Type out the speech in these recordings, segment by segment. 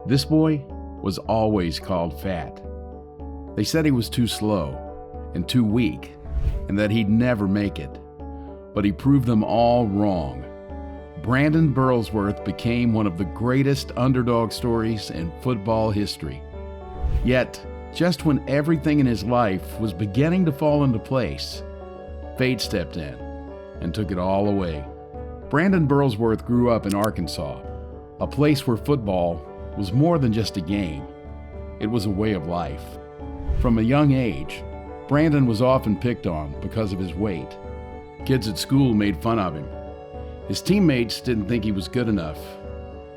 This boy was always called fat. They said he was too slow and too weak, and that he'd never make it. But he proved them all wrong. Brandon Burlsworth became one of the greatest underdog stories in football history. Yet, just when everything in his life was beginning to fall into place, fate stepped in and took it all away. Brandon Burlsworth grew up in Arkansas, a place where football was more than just a game. It was a way of life. From a young age, Brandon was often picked on because of his weight. Kids at school made fun of him. His teammates didn't think he was good enough,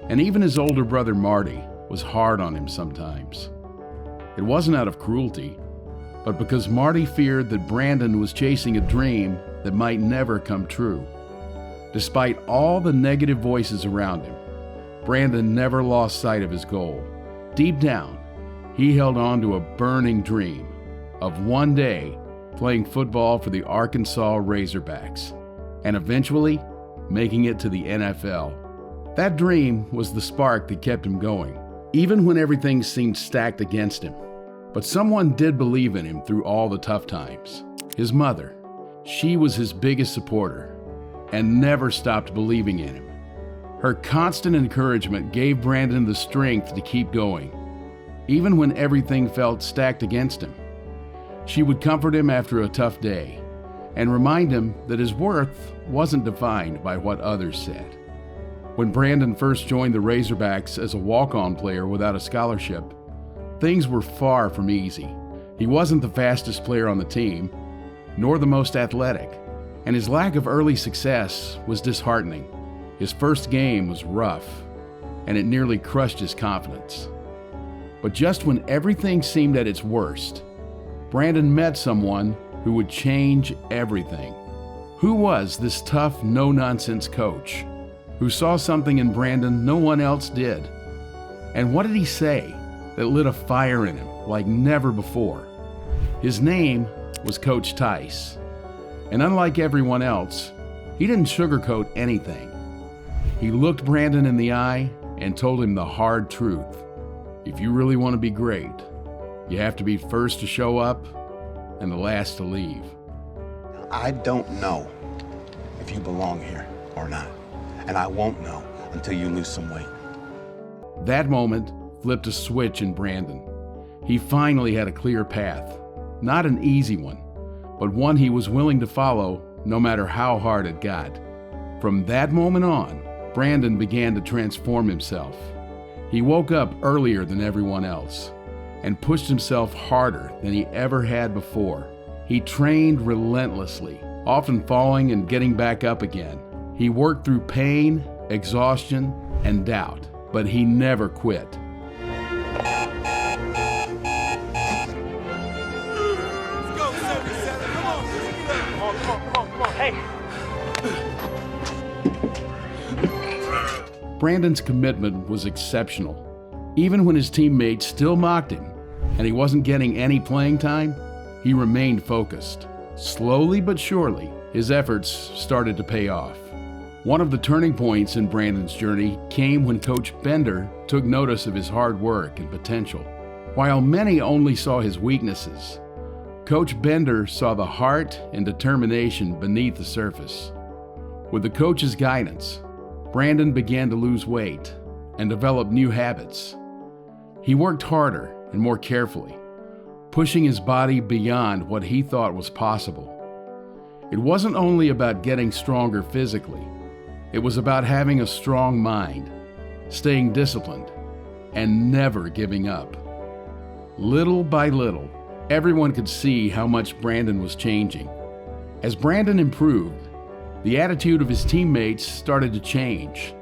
and even his older brother Marty was hard on him sometimes. It wasn't out of cruelty, but because Marty feared that Brandon was chasing a dream that might never come true. Despite all the negative voices around him, Brandon never lost sight of his goal. Deep down, he held on to a burning dream of one day playing football for the Arkansas Razorbacks, and eventually making it to the NFL. That dream was the spark that kept him going, even when everything seemed stacked against him. But someone did believe in him through all the tough times. His mother. She was his biggest supporter and never stopped believing in him. Her constant encouragement gave Brandon the strength to keep going, even when everything felt stacked against him. She would comfort him after a tough day and remind him that his worth wasn't defined by what others said. When Brandon first joined the Razorbacks as a walk-on player without a scholarship, things were far from easy. He wasn't the fastest player on the team, nor the most athletic, and his lack of early success was disheartening. His first game was rough, and it nearly crushed his confidence. But just when everything seemed at its worst, Brandon met someone who would change everything. Who was this tough, no-nonsense coach who saw something in Brandon no one else did? And what did he say that lit a fire in him like never before? His name was Coach Tice. And unlike everyone else, he didn't sugarcoat anything. He looked Brandon in the eye and told him the hard truth. If you really want to be great, you have to be first to show up and the last to leave. I don't know if you belong here or not, and I won't know until you lose some weight. That moment flipped a switch in Brandon. He finally had a clear path, not an easy one, but one he was willing to follow no matter how hard it got. From that moment on, Brandon began to transform himself. He woke up earlier than everyone else and pushed himself harder than he ever had before. He trained relentlessly, often falling and getting back up again. He worked through pain, exhaustion, and doubt, but he never quit. Let's go, 77. Come on. Hey. Brandon's commitment was exceptional. Even when his teammates still mocked him and he wasn't getting any playing time, he remained focused. Slowly but surely, his efforts started to pay off. One of the turning points in Brandon's journey came when Coach Bender took notice of his hard work and potential. While many only saw his weaknesses, Coach Bender saw the heart and determination beneath the surface. With the coach's guidance, Brandon began to lose weight and develop new habits. He worked harder and more carefully, pushing his body beyond what he thought was possible. It wasn't only about getting stronger physically, it was about having a strong mind, staying disciplined, and never giving up. Little by little, everyone could see how much Brandon was changing. As Brandon improved, the attitude of his teammates started to change.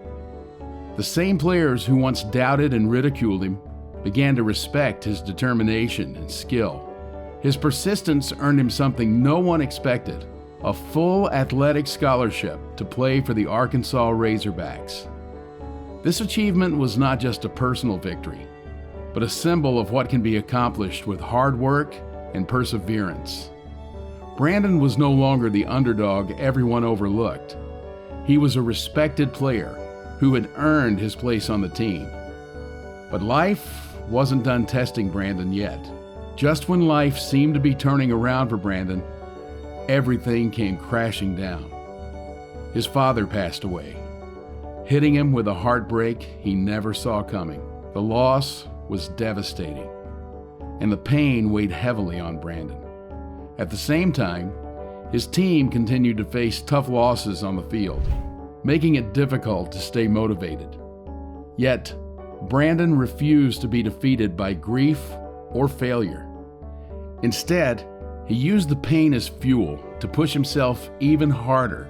The same players who once doubted and ridiculed him began to respect his determination and skill. His persistence earned him something no one expected: a full athletic scholarship to play for the Arkansas Razorbacks. This achievement was not just a personal victory, but a symbol of what can be accomplished with hard work and perseverance. Brandon was no longer the underdog everyone overlooked. He was a respected player who had earned his place on the team. But life wasn't done testing Brandon yet. Just when life seemed to be turning around for Brandon, everything came crashing down. His father passed away, hitting him with a heartbreak he never saw coming. The loss was devastating, and the pain weighed heavily on Brandon. At the same time, his team continued to face tough losses on the field, making it difficult to stay motivated. Yet, Brandon refused to be defeated by grief or failure. Instead, he used the pain as fuel to push himself even harder.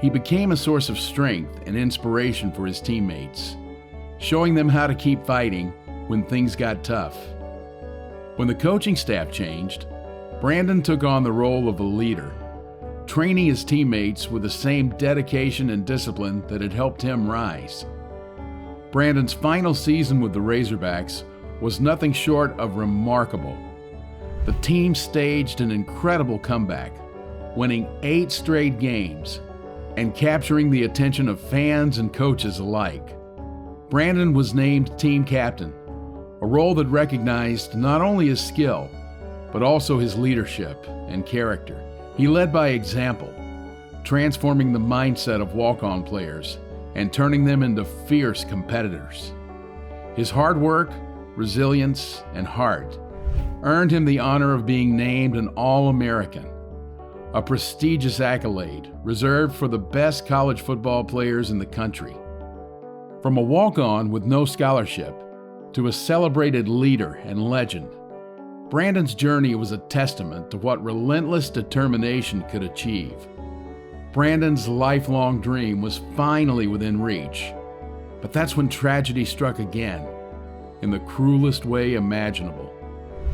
He became a source of strength and inspiration for his teammates, showing them how to keep fighting when things got tough. When the coaching staff changed, Brandon took on the role of a leader, training his teammates with the same dedication and discipline that had helped him rise. Brandon's final season with the Razorbacks was nothing short of remarkable. The team staged an incredible comeback, winning 8 straight games and capturing the attention of fans and coaches alike. Brandon was named team captain, a role that recognized not only his skill, but also his leadership and character. He led by example, transforming the mindset of walk-on players and turning them into fierce competitors. His hard work, resilience, and heart earned him the honor of being named an All-American, a prestigious accolade reserved for the best college football players in the country. From a walk-on with no scholarship to a celebrated leader and legend, Brandon's journey was a testament to what relentless determination could achieve. Brandon's lifelong dream was finally within reach, but that's when tragedy struck again, in the cruelest way imaginable.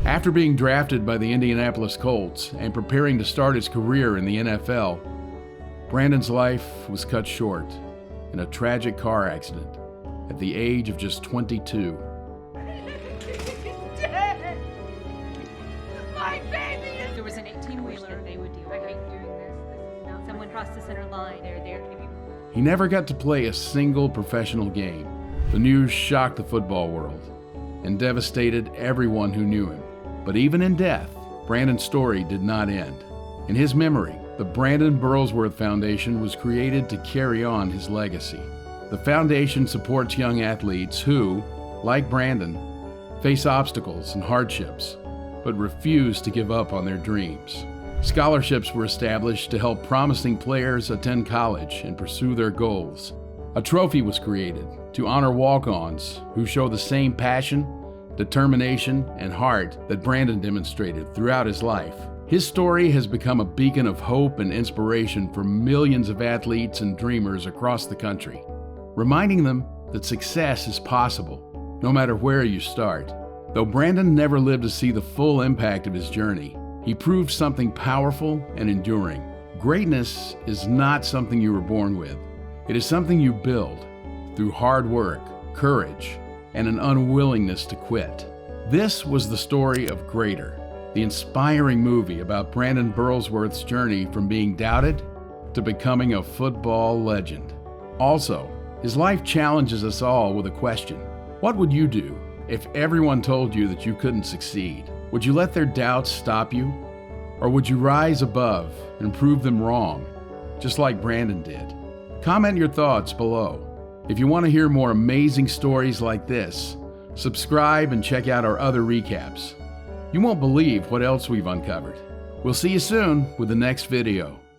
After being drafted by the Indianapolis Colts and preparing to start his career in the NFL, Brandon's life was cut short in a tragic car accident at the age of just 22. My baby is... There was an 18-wheeler they would do. I hate doing this. This is not someone crossed the center line. They're there to be... He never got to play a single professional game. The news shocked the football world and devastated everyone who knew him. But even in death, Brandon's story did not end. In his memory, the Brandon Burlsworth Foundation was created to carry on his legacy. The foundation supports young athletes who, like Brandon, face obstacles and hardships, but refuse to give up on their dreams. Scholarships were established to help promising players attend college and pursue their goals. A trophy was created to honor walk-ons who show the same passion, determination, and heart that Brandon demonstrated throughout his life. His story has become a beacon of hope and inspiration for millions of athletes and dreamers across the country, reminding them that success is possible, no matter where you start. Though Brandon never lived to see the full impact of his journey, he proved something powerful and enduring. Greatness is not something you were born with. It is something you build through hard work, courage, and an unwillingness to quit. This was the story of Greater, the inspiring movie about Brandon Burlsworth's journey from being doubted to becoming a football legend. Also, his life challenges us all with a question. What would you do if everyone told you that you couldn't succeed? Would you let their doubts stop you? Or would you rise above and prove them wrong, just like Brandon did? Comment your thoughts below. If you want to hear more amazing stories like this, subscribe and check out our other recaps. You won't believe what else we've uncovered. We'll see you soon with the next video.